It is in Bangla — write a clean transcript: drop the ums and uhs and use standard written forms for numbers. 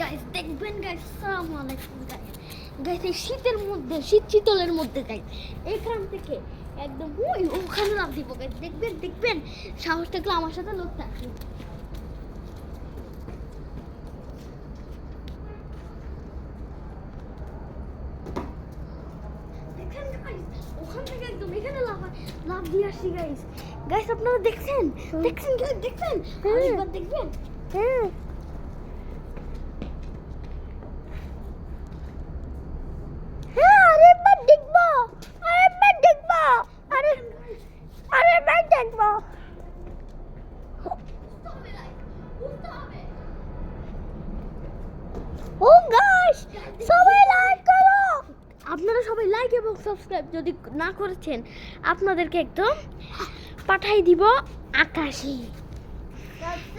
গাইস দেখবেন গাইস, আসসালামু আলাইকুম গাইস। গাইস এই শীতের মধ্যে, শীতলের মধ্যে গাইস এখান থেকে একদম ওখানে লাফ দিব গাইস। দেখবেন সাহস থাকলে আমার সাথে লড়তে আসুন। দেখেন গাইস, ওখান থেকে একদম এখানে লাফ দিয়ে আসছি গাইস। গাইস আপনারা দেখছেন গাইস, দেখবেন আরেকবার দেখবেন। হ্যাঁ আরেকবার দেখবো, আরেকবার দেখবো। ও গাইস, সবাই লাইক করো। আপনারা সবাই লাইক এবং সাবস্ক্রাইব যদি না করেছেন, আপনাদেরকে একদম পাঠাই দিব আকাশে।